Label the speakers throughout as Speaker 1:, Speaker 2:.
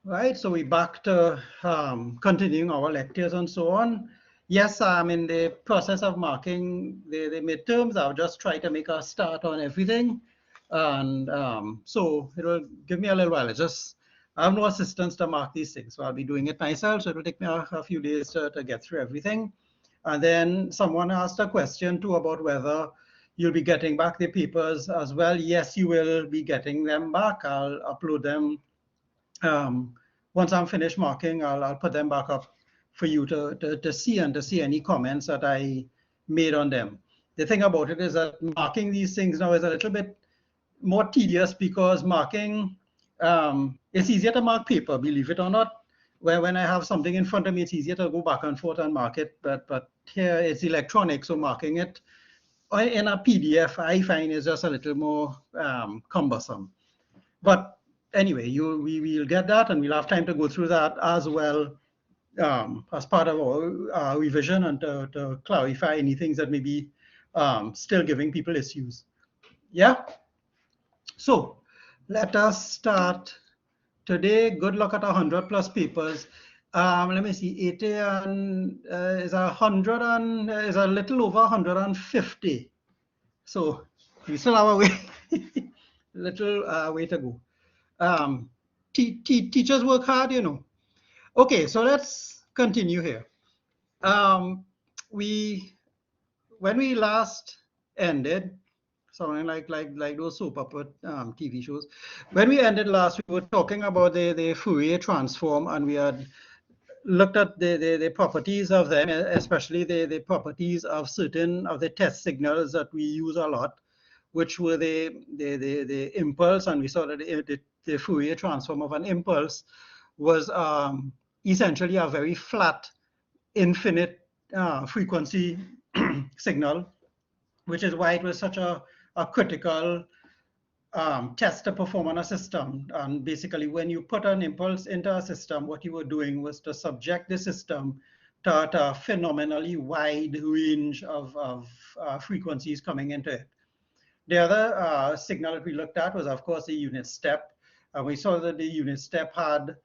Speaker 1: Right, so we back to continuing our lectures and so on. Yes, I'm in the process of marking the midterms. I'll just try to make a start on everything. And so it'll give me a little while. It's just, I have no assistants to mark these things. So I'll be doing it myself. So it'll take me a few days to get through everything. And then someone asked a question too about whether you'll be getting back the papers as well. Yes, you will be getting them back. I'll upload them um, once I'm finished marking, I'll put them back up for you to see and to see any comments that I made on them. The thing about it is that marking these things now is a little bit more tedious because marking, it's easier to mark paper, believe it or not. Where when I have something in front of me, it's easier to go back and forth and mark it. But here it's electronic, so marking it in a PDF, I find is just a little more cumbersome. But anyway, we will get that, and we'll have time to go through that as well as part of our revision and to clarify any things that may be still giving people issues. Yeah. So let us start today. Good luck at 100+ papers. Let me see. 80 and is 100 and is a little over 150. So we still have a way, little way to go. Teachers work hard, you know. Okay, so let's continue here. When we last ended, sounding like those soap opera TV shows. When we ended last, we were talking about the Fourier transform, and we had looked at the properties of them, especially the properties of certain of the test signals that we use a lot, which were the impulse, and we saw that the Fourier transform of an impulse was essentially a very flat, infinite frequency signal, which is why it was such a critical test to perform on a system. And basically, when you put an impulse into a system, what you were doing was to subject the system to a phenomenally wide range of frequencies coming into it. The other signal that we looked at was, of course, the unit step. We saw that the unit step had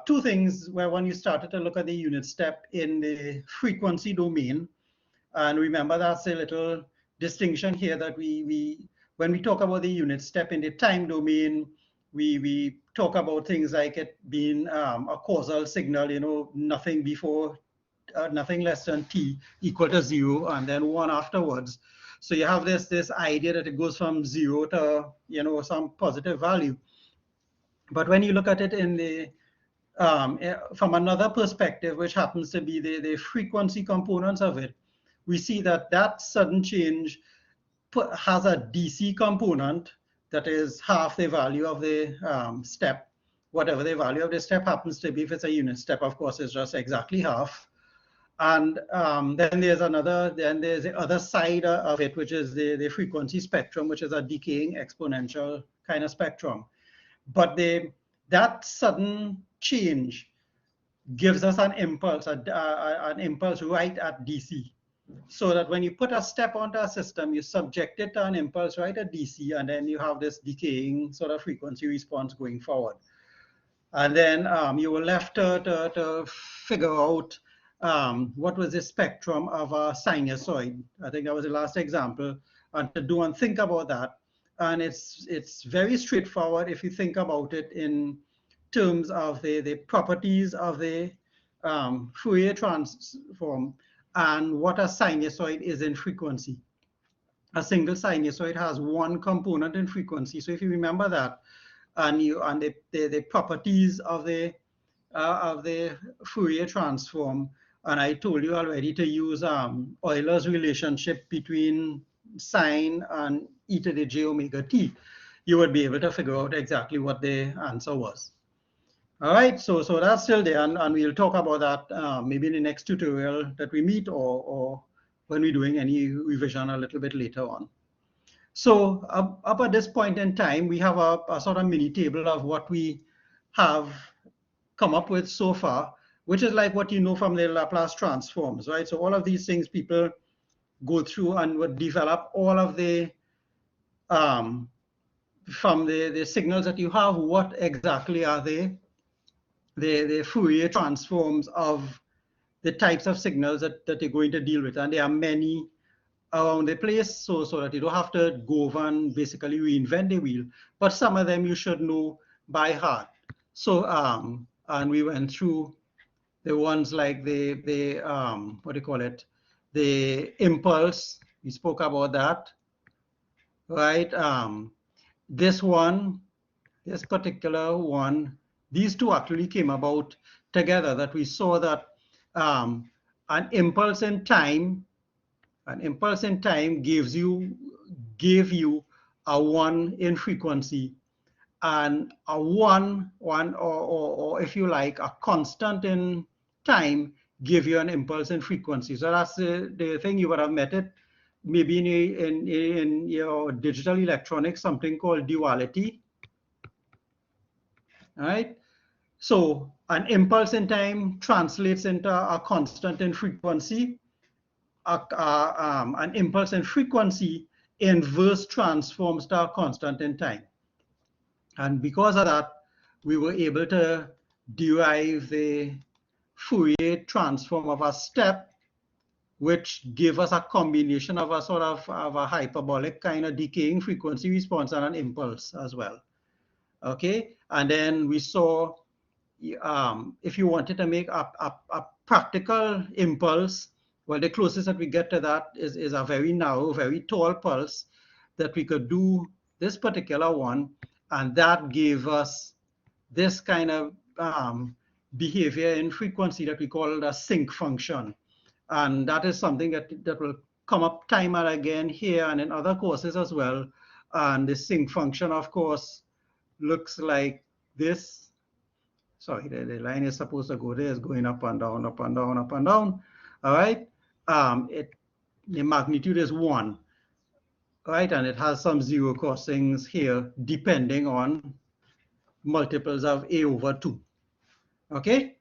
Speaker 1: two things where when you started to look at the unit step in the frequency domain, and remember that's a little distinction here that when we talk about the unit step in the time domain, we talk about things like it being a causal signal, you know, nothing before, nothing less than t equal to 0, and then 1 afterwards. So you have this idea that it goes from 0 to, you know, some positive value. But when you look at it in the from another perspective, which happens to be the frequency components of it, we see that that sudden change has a DC component that is half the value of the step, whatever the value of the step happens to be. If it's a unit step, of course, it's just exactly half. And then there's the other side of it, which is the frequency spectrum, which is a decaying exponential kind of spectrum. But that sudden change gives us an impulse right at DC. So that when you put a step onto a system, you subject it to an impulse right at DC, and then you have this decaying sort of frequency response going forward. And then you were left to figure out what was the spectrum of a sinusoid. I think that was the last example, and to do and think about that. And it's very straightforward if you think about it in terms of the properties of the Fourier transform and what a sinusoid is in frequency. A single sinusoid has one component in frequency. So if you remember that, and the properties of the Fourier transform, and I told you already to use Euler's relationship between sine and e to the j omega t, you would be able to figure out exactly what the answer was. All right, so that's still there, and we'll talk about that maybe in the next tutorial that we meet, or when we're doing any revision a little bit later on. So up at this point in time, we have a sort of mini table of what we have come up with so far, which is like what you know from the Laplace transforms, right? So all of these things people go through and would develop all of the from the signals that you have, what exactly are they? the Fourier transforms of the types of signals that you're going to deal with. And there are many around the place, so that you don't have to go over and basically reinvent the wheel. But some of them you should know by heart. So and we went through the ones like the what do you call it, the impulse. We spoke about that, right? This one, this particular one, these two actually came about together. That we saw that an impulse in time gave you a 1 in frequency, and a one or if you like, a constant in time give you an impulse in frequency. So that's the thing. You would have met it maybe in your digital electronics, something called duality, right? So an impulse in time translates into a constant in frequency. An impulse in frequency inverse transforms to a constant in time. And because of that, we were able to derive the Fourier transform of a step, which gave us a combination of a sort of a hyperbolic kind of decaying frequency response and an impulse as well. Okay, and then we saw if you wanted to make a practical impulse, well, the closest that we get to that is a very narrow, very tall pulse that we could do this particular one, and that gave us this kind of behavior in frequency that we call the sinc function. And that is something that will come up time and again here and in other courses as well. And the sinc function, of course, looks like this. Sorry, the line is supposed to go there. It's going up and down, up and down, up and down. All right. The magnitude is 1, right? And it has some zero crossings here, depending on multiples of a over 2. Okay.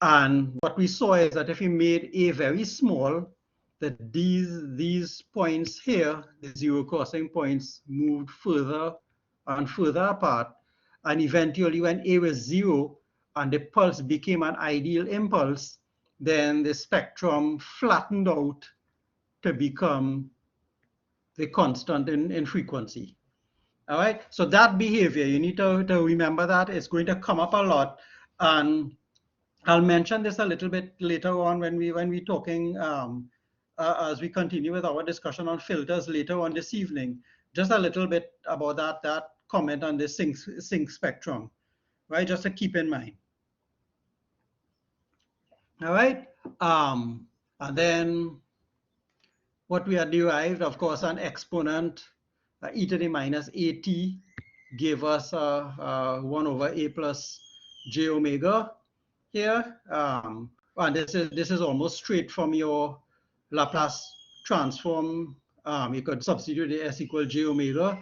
Speaker 1: And what we saw is that if you made a very small, that these points here, the zero crossing points, moved further and further apart. And eventually, when a was 0 and the pulse became an ideal impulse, then the spectrum flattened out to become the constant in frequency. All right. So that behavior, you need to remember that it's going to come up a lot. And I'll mention this a little bit later on when we talking as we continue with our discussion on filters later on this evening. Just a little bit about that comment on the sync spectrum, right? Just to keep in mind. All right. And then what we had derived, of course, an exponent e to the minus at gave us 1 over a plus j omega here. And this is almost straight from your Laplace transform. You could substitute the s equal j omega.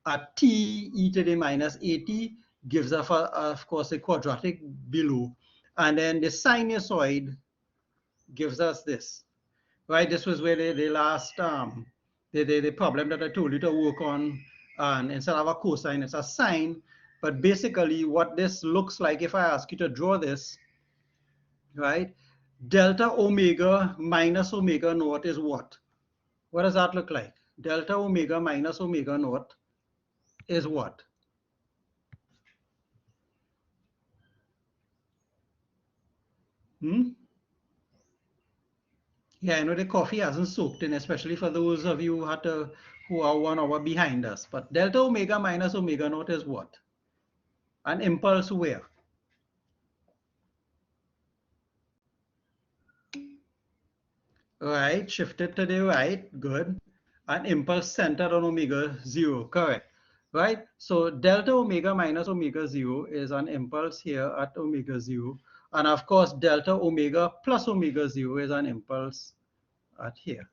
Speaker 1: At t e to the minus at gives us, of course, a quadratic below. And then the sinusoid gives us this, right? This was where the last, the problem that I told you to work on. And instead of a cosine, it's a sine. But basically, what this looks like, if I ask you to draw this, right? Delta omega minus omega naught is what? What does that look like? Delta omega minus omega naught is what? Yeah, I know the coffee hasn't soaked in, especially for those of you who are 1 hour behind us. But delta omega minus omega naught is what? An impulse where? Right, shifted to the right, good. An impulse centered on omega 0, correct. Right, so delta omega minus omega 0 is an impulse here at omega 0. And of course, delta omega plus omega 0 is an impulse at here.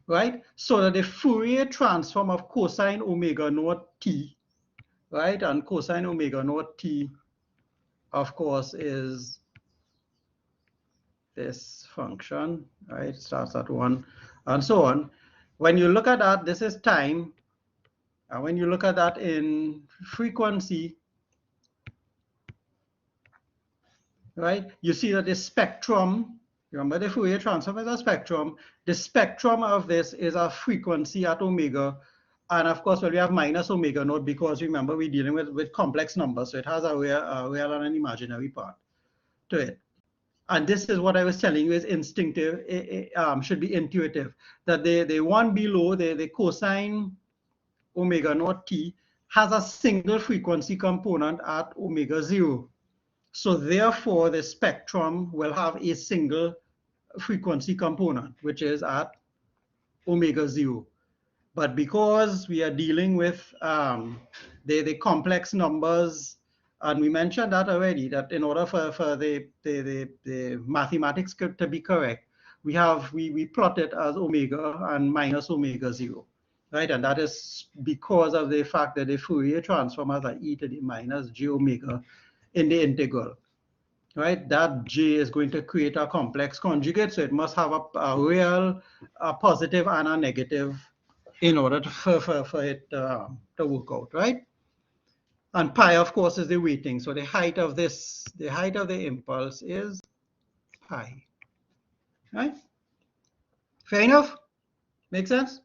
Speaker 1: Right, so that the Fourier transform of cosine omega naught t, right, and cosine omega naught t, of course, is this function, right? It starts at 1 and so on. When you look at that, this is time. And when you look at that in frequency, right? You see that the spectrum, remember the Fourier transform is a spectrum. The spectrum of this is a frequency at omega. And of course, when we have minus omega naught, because remember we're dealing with complex numbers, so it has a real and an imaginary part to it. And this is what I was telling you is instinctive, should be intuitive, that the one below, the cosine omega naught t, has a single frequency component at omega 0. So therefore, the spectrum will have a single frequency component, which is at omega 0. But because we are dealing with the complex numbers, and we mentioned that already, that in order for the mathematics to be correct, we plot it as omega and minus omega 0, right? And that is because of the fact that the Fourier transform has an e to the minus j omega in the integral. Right, that j is going to create a complex conjugate, so it must have a real, a positive and a negative in order for it to work out, right? And pi, of course, is the weighting. So the height of this, the height of the impulse is pi, right? Fair enough? Make sense?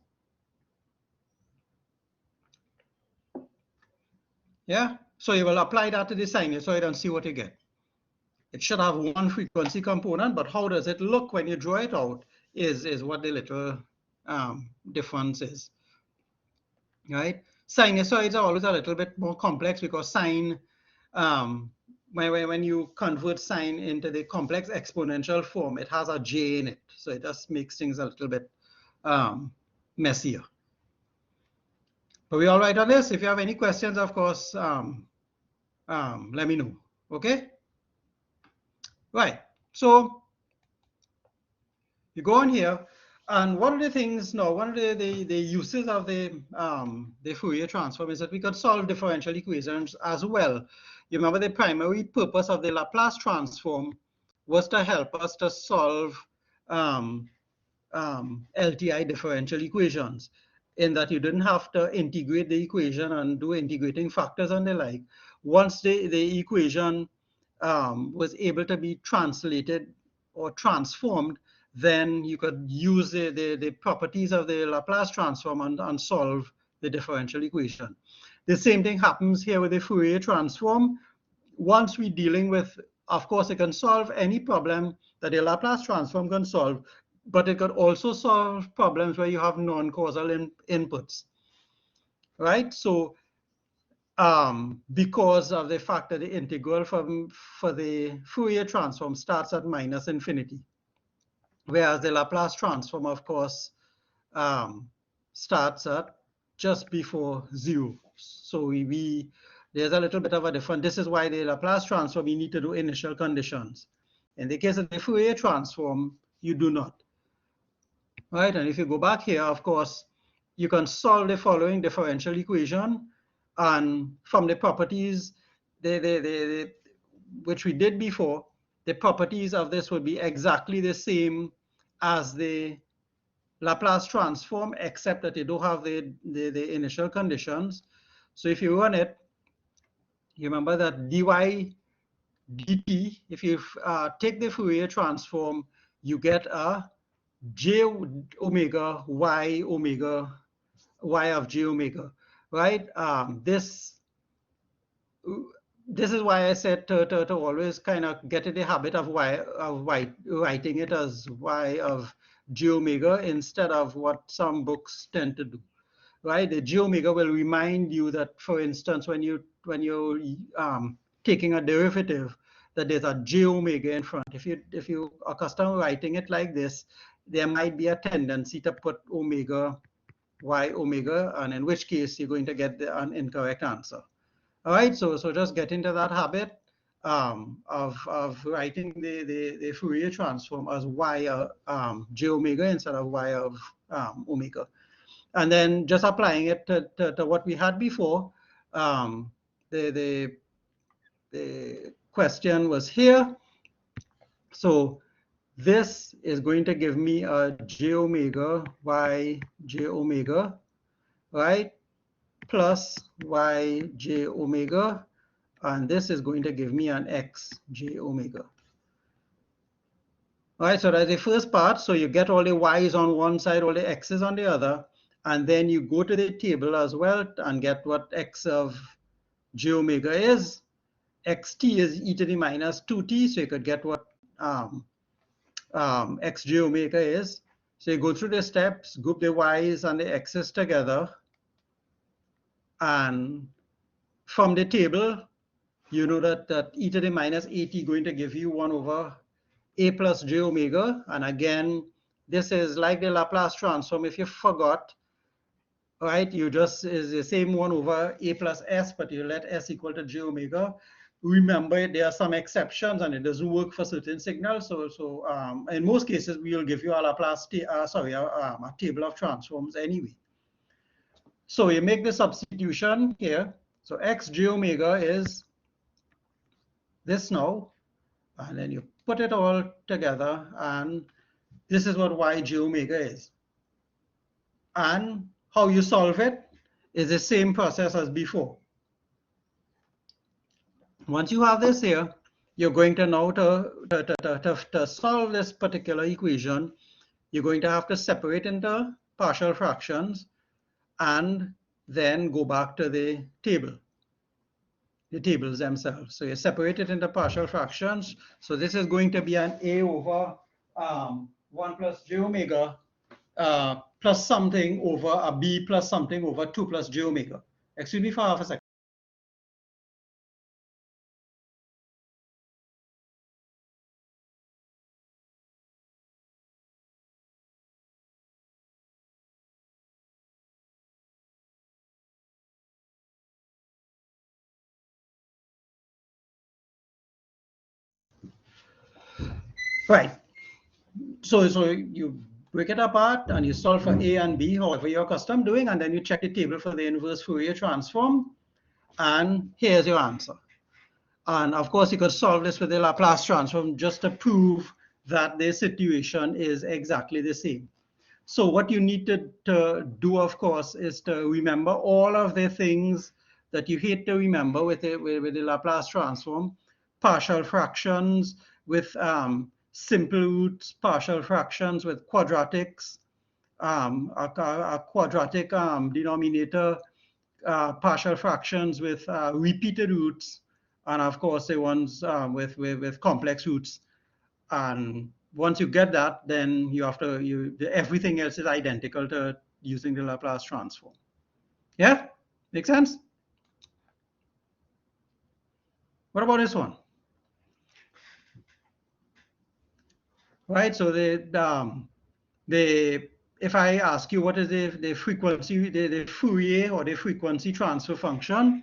Speaker 1: Yeah? So you will apply that to the sinusoid and see what you get. It should have one frequency component, but how does it look when you draw it out is what the little difference is, right? Sinusoids are always a little bit more complex because sine, when you convert sine into the complex exponential form, it has a j in it. So it just makes things a little bit messier. But we're all right on this. If you have any questions, of course, let me know. Okay? Right. So you go on here, and one of the things now, one of the uses of the Fourier transform is that we could solve differential equations as well. You remember the primary purpose of the Laplace transform was to help us to solve LTI differential equations, in that you didn't have to integrate the equation and do integrating factors and the like. Once the equation was able to be translated or transformed, then you could use the properties of the Laplace transform and solve the differential equation. The same thing happens here with the Fourier transform. Once we're dealing with, of course, it can solve any problem that the Laplace transform can solve, but it could also solve problems where you have non-causal inputs, right? So because of the fact that the integral for the Fourier transform starts at minus infinity, whereas the Laplace transform, of course, starts at just before 0. So there's a little bit of a difference. This is why the Laplace transform, you need to do initial conditions. In the case of the Fourier transform, you do not. Right, and if you go back here, of course, you can solve the following differential equation, and from the properties which we did before, the properties of this would be exactly the same as the Laplace transform, except that you don't have the initial conditions. So if you run it, you remember that dy dt, if you take the Fourier transform, you get a j omega y of j omega, right? This is why I said to always kind of get in the habit of writing it as y of j omega instead of what some books tend to do, right? The j omega will remind you that, for instance, when you're taking a derivative, that there's a j omega in front. If you are accustomed writing it like this, there might be a tendency to put omega, y omega, and in which case you're going to get an incorrect answer. All right, so just get into that habit of writing the Fourier transform as y j omega instead of y of omega, and then just applying it to what we had before. The question was here, so this is going to give me a j omega y j omega, right, plus y j omega, and this is going to give me an x j omega. All right, so that's the first part. So you get all the y's on one side, all the x's on the other, and then you go to the table as well and get what x of j omega is. Xt is e to the minus 2t, so you could get what xj omega is. So you go through the steps, group the y's and the x's together, and from the table, you know that e to the minus at going to give you 1 over a plus j omega. And again, this is like the Laplace transform. If you forgot, right, you just is the same 1 over a plus s, but you let s equal to j omega. Remember, there are some exceptions, and it doesn't work for certain signals. So in most cases, we will give you a Laplace, a table of transforms anyway. So you make the substitution here. So x j omega is this now, and then you put it all together, and this is what y j omega is. And how you solve it is the same process as before. Once you have this here, you're going to now to solve this particular equation, you're going to have to separate into partial fractions and then go back to the tables themselves. So you separate it into partial fractions. So this is going to be an a over 1 plus j omega plus something over a b plus something over 2 plus j omega. Excuse me for half a second. Right. So you break it apart and you solve for a and b, however you're accustomed doing, and then you check the table for the inverse Fourier transform, and here's your answer. And of course, you could solve this with the Laplace transform just to prove that the situation is exactly the same. So what you need to do, of course, is to remember all of the things that you hate to remember with the Laplace transform: partial fractions with simple roots, partial fractions with quadratics, a quadratic denominator, partial fractions with repeated roots, and of course the ones with complex roots. And once you get that, then you have to everything else is identical to using the Laplace transform. Yeah, make sense? What about this one? Right. So if I ask you what is the frequency, the Fourier or the frequency transfer function,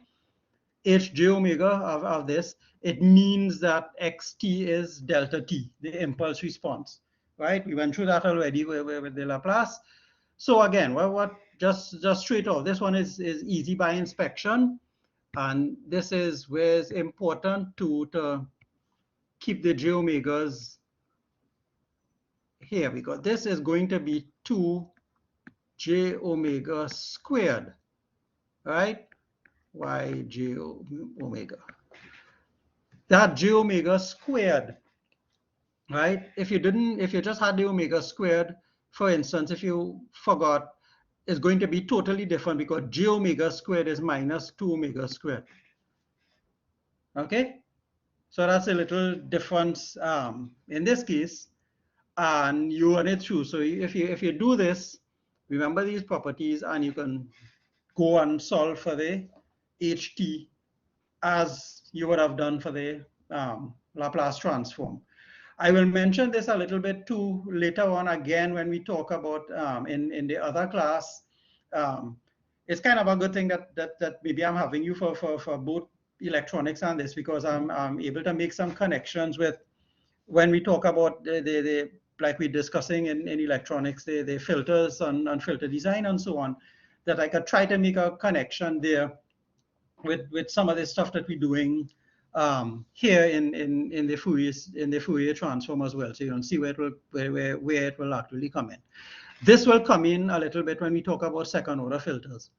Speaker 1: h j omega of this, it means that xt is delta t, the impulse response. Right. We went through that already with the Laplace. So again, what just straight off, this one is easy by inspection, and this is where it's important to keep the j omegas. Here we go. This is going to be 2 j omega squared, right? Y j omega. That j omega squared, right? If you just had the omega squared, for instance, if you forgot, is going to be totally different because j omega squared is minus 2 omega squared. Okay, so that's a little difference in this case, and you run it through. So if you do this, remember these properties, and you can go and solve for the ht as you would have done for the Laplace transform. I will mention this a little bit too later on again when we talk about in the other class. It's kind of a good thing that maybe I'm having you for both electronics and this, because I'm able to make some connections with when we talk about the like we're discussing in electronics, the filters and filter design and so on, that I could try to make a connection there with some of the stuff that we're doing here in the Fourier transform as well. So you can see where it will actually come in. This will come in a little bit when we talk about second order filters.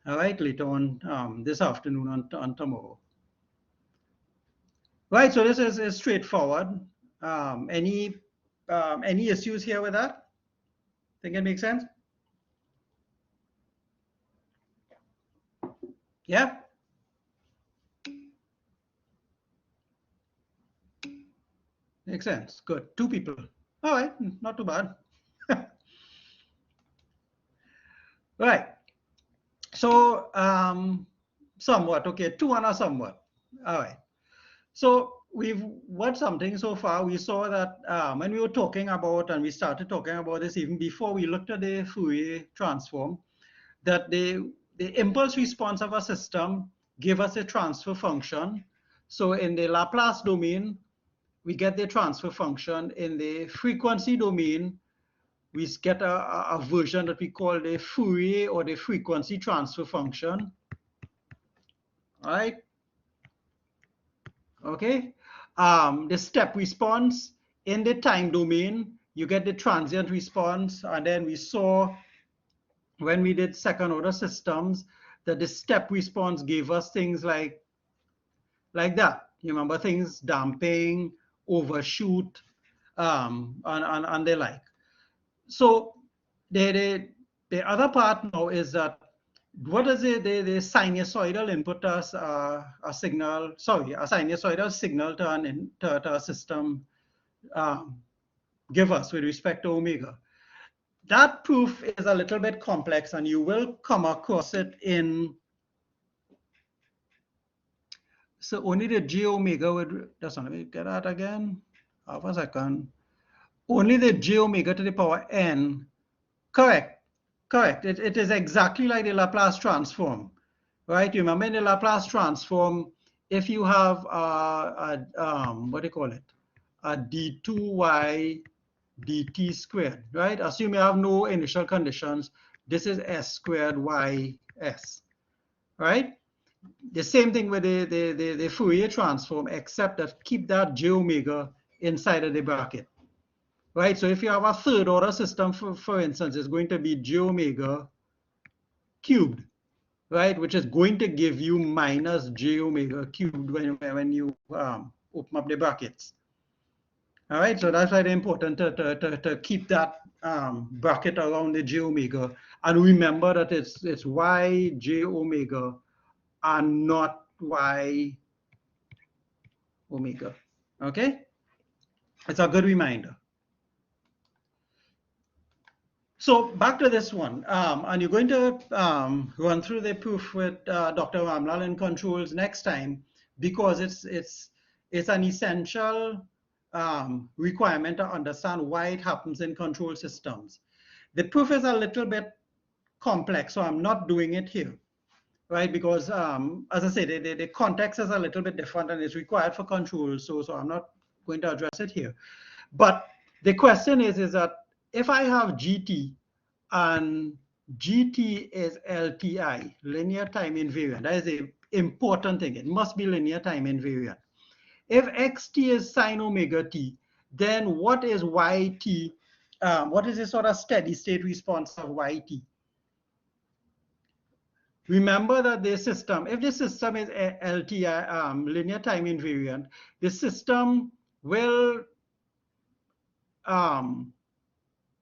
Speaker 1: All right, later on this afternoon and tomorrow. Right, so this is straightforward. Any Any issues here with that? Think it makes sense? Yeah? Makes sense. Good. 2 people. All right, not too bad. Right. So somewhat, okay, 2 and a somewhat. All right. So we've watched something so far. We saw that when we were talking about, and we started talking about this even before we looked at the Fourier transform, that the impulse response of a system give us a transfer function. So in the Laplace domain, we get the transfer function. In the frequency domain, we get a version that we call the Fourier or the frequency transfer function. All right. Okay. The step response in the time domain, you get the transient response. And then we saw when we did second order systems that the step response gave us things like that. You remember things damping, overshoot, and the like. So the other part now is that what is it? The sinusoidal input us a signal, sorry, a sinusoidal signal to a system give us with respect to omega. That proof is a little bit complex, and you will come across it in, so only the j omega would, just let me get that again, half a second. Only the j omega to the power n, correct, correct. It is exactly like the Laplace transform, right? You remember in the Laplace transform, if you have what do you call it? A d2y dt squared, right? Assume you have no initial conditions. This is s squared ys, right? The same thing with the Fourier transform, except that keep that j omega inside of the bracket, right? So if you have a third order system, for instance, it's going to be j omega cubed, right? Which is going to give you minus j omega cubed when you open up the brackets. All right, so that's why it's important to keep that bracket around the j omega, and remember that it's y j omega and not y omega. Okay, it's a good reminder. So back to this one, and you're going to run through the proof with Dr. Ramlal in controls next time, because it's an essential requirement to understand why it happens in control systems. The proof is a little bit complex, so I'm not doing it here, right? Because as I said, the context is a little bit different and it's required for control, so I'm not going to address it here. But the question is that if I have GT and GT is LTI, linear time invariant, that is an important thing. It must be linear time invariant. If XT is sine omega t, then what is YT? What is the sort of steady state response of YT? Remember that the system, if the system is LTI, linear time invariant, the system will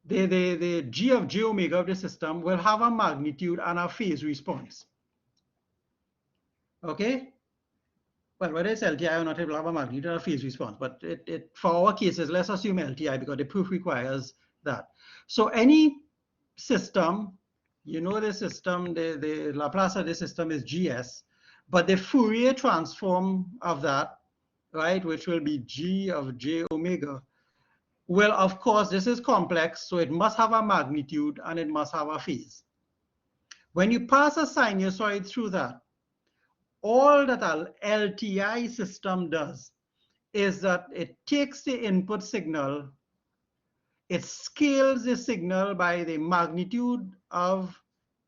Speaker 1: the G of j omega of the system will have a magnitude and a phase response. Okay? Well, whether it's LTI or not, it will have a magnitude and a phase response. But for our cases, let's assume LTI because the proof requires that. So any system, you know the system, the Laplace of the system is GS, but the Fourier transform of that, right, which will be G of j omega, well, of course, this is complex, so it must have a magnitude and it must have a phase. When you pass a sinusoid through that, all that an LTI system does is that it takes the input signal, it scales the signal by the magnitude of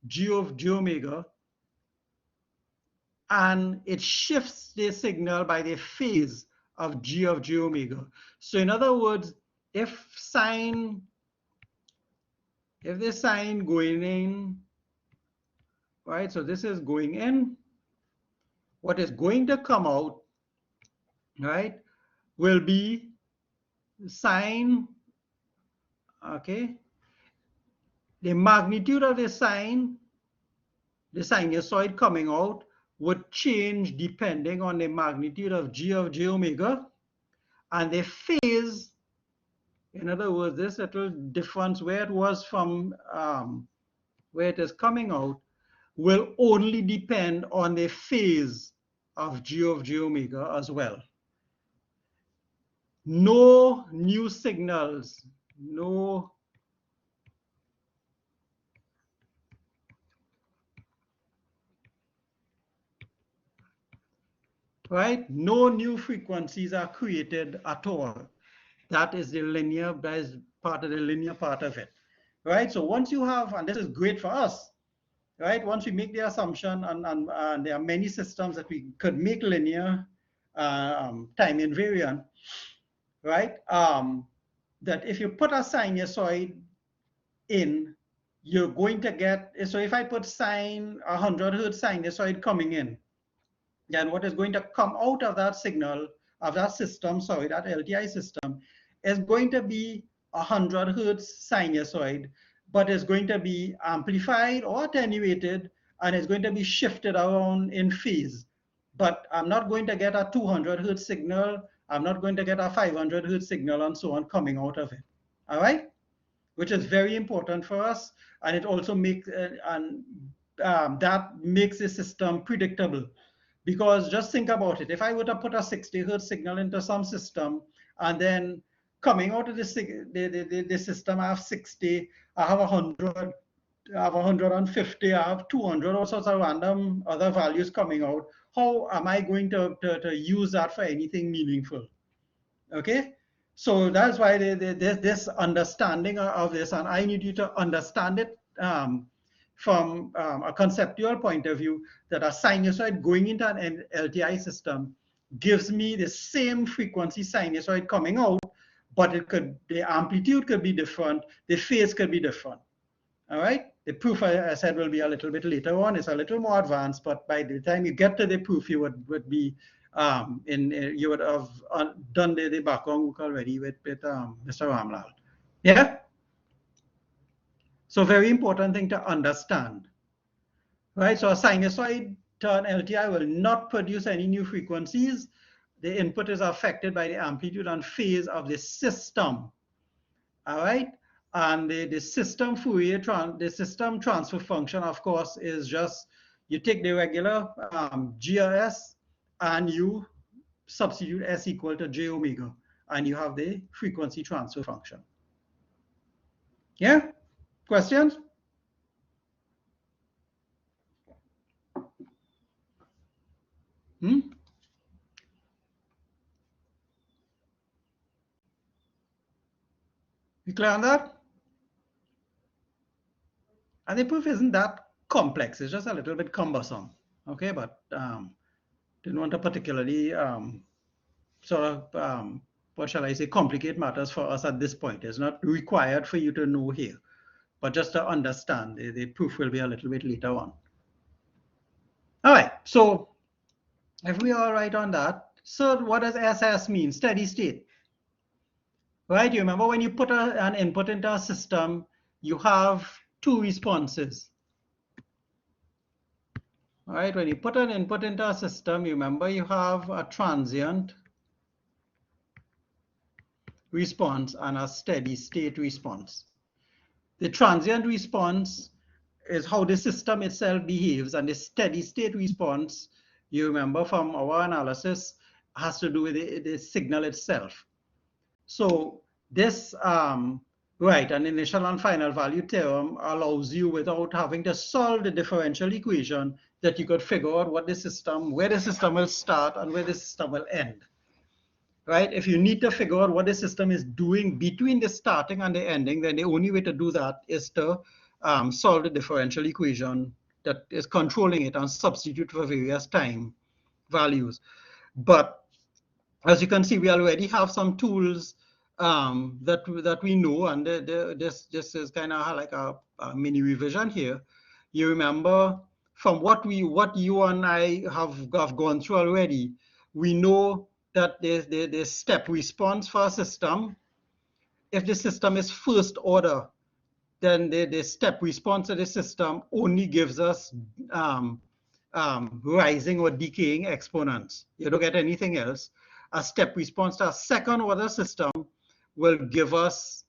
Speaker 1: G of j omega, and it shifts the signal by the phase of G of j omega. So in other words, if the sine going in, right, so this is going in, what is going to come out, right, will be sine okay, the magnitude of the sine, the sinusoid coming out, would change depending on the magnitude of j omega, and the phase, in other words, this little difference where it was from where it is coming out, will only depend on the phase of j omega as well. No new signals, no right? No new frequencies are created at all. That is the linear, that is part of the linear part of it, right? So once you have, and this is great for us, right? Once we make the assumption, and there are many systems that we could make linear, time invariant, right? That if you put a sinusoid in, you're going to get, so if I put sine 100 hertz sinusoid coming in, then what is going to come out of that signal, of that system, sorry, that LTI system, is going to be 100 hertz sinusoid, but it's going to be amplified or attenuated, and it's going to be shifted around in phase. But I'm not going to get a 200 hertz signal, I'm not going to get a 500 hertz signal, and so on coming out of it. All right? Which is very important for us, and it also makes that makes the system predictable. Because just think about it, if I were to put a 60 hertz signal into some system, and then coming out of the system, I have 60, I have 100, I have 150, I have 200, all sorts of random other values coming out, how am I going to use that for anything meaningful? Okay? So that's why there's this understanding of this, and I need you to understand it from a conceptual point of view, that a sinusoid going into an LTI system gives me the same frequency sinusoid coming out, but the amplitude could be different, the phase could be different. All right? The proof, I said, will be a little bit later on. It's a little more advanced, but by the time you get to the proof, you would be you would have done the background work already with Mr. Ramlal. Yeah? So very important thing to understand. Right? So a sinusoid to an LTI will not produce any new frequencies. The input is affected by the amplitude and phase of the system. All right? And the system Fourier, the system transfer function, of course, is just, you take the regular GRS and you substitute S equal to J omega, and you have the frequency transfer function. Yeah? Questions? You clear on that? And the proof isn't that complex. It's just a little bit cumbersome. Okay, but didn't want to particularly sort of, what shall I say, complicate matters for us at this point. It's not required for you to know here, but just to understand, the proof will be a little bit later on. All right, so if we are right on that, so what does SS mean? Steady state. Right, you remember when you put an input into a system, you have two responses. All right, when you put an input into a system, you remember you have a transient response and a steady state response. The transient response is how the system itself behaves, and the steady state response, you remember from our analysis, has to do with the signal itself. So this, right, an initial and final value theorem allows you, without having to solve the differential equation, that you could figure out what the system, where the system will start and where the system will end. Right? If you need to figure out what the system is doing between the starting and the ending, then the only way to do that is to solve the differential equation that is controlling it and substitute for various time values. But as you can see, we already have some tools that we know, and this is kind of like a mini revision here. You remember from what you and I have gone through already, we know that the step response for a system if the system is first order, then the step response of the system only gives us rising or decaying exponents. You don't get anything else. A step response to a second order system will give us,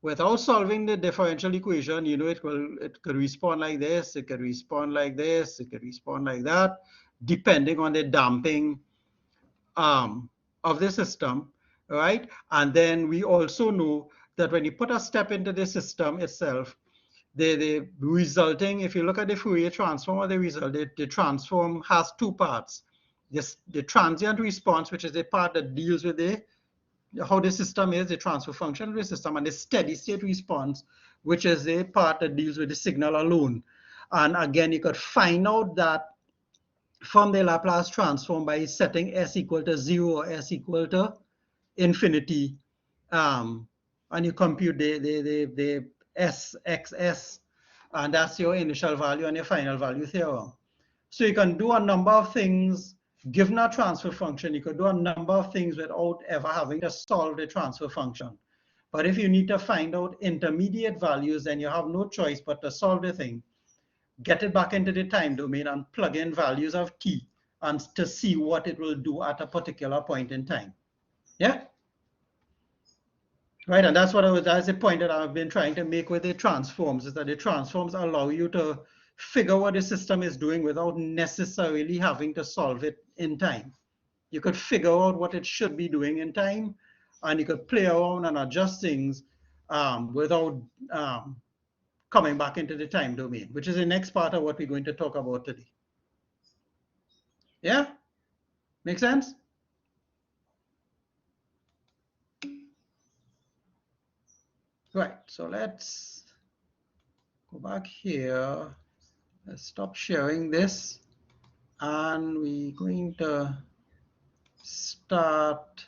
Speaker 1: without solving the differential equation, you know, it could respond like this, it could respond like this, it could respond like that, depending on the damping of the system, right? And then we also know that when you put a step into the system itself, the resulting, if you look at the Fourier transform or the result, the transform has two parts. The transient response, which is the part that deals with how the system is, the transfer function of the system, and the steady state response, which is the part that deals with the signal alone. And again, you could find out that from the Laplace transform by setting s equal to 0 or s equal to infinity, and you compute the SXS, and that's your initial value and your final value theorem. So you can do a number of things given a transfer function. You could do a number of things without ever having to solve the transfer function. But if you need to find out intermediate values, then you have no choice but to solve the thing, get it back into the time domain, and plug in values of t and to see what it will do at a particular point in time. Yeah? Right, and that's the point that I've been trying to make with the transforms, is that the transforms allow you to figure what the system is doing without necessarily having to solve it in time. You could figure out what it should be doing in time, and you could play around and adjust things without coming back into the time domain, which is the next part of what we're going to talk about today. Yeah? Make sense? Right, so let's go back here. Let's stop sharing this, and we're going to start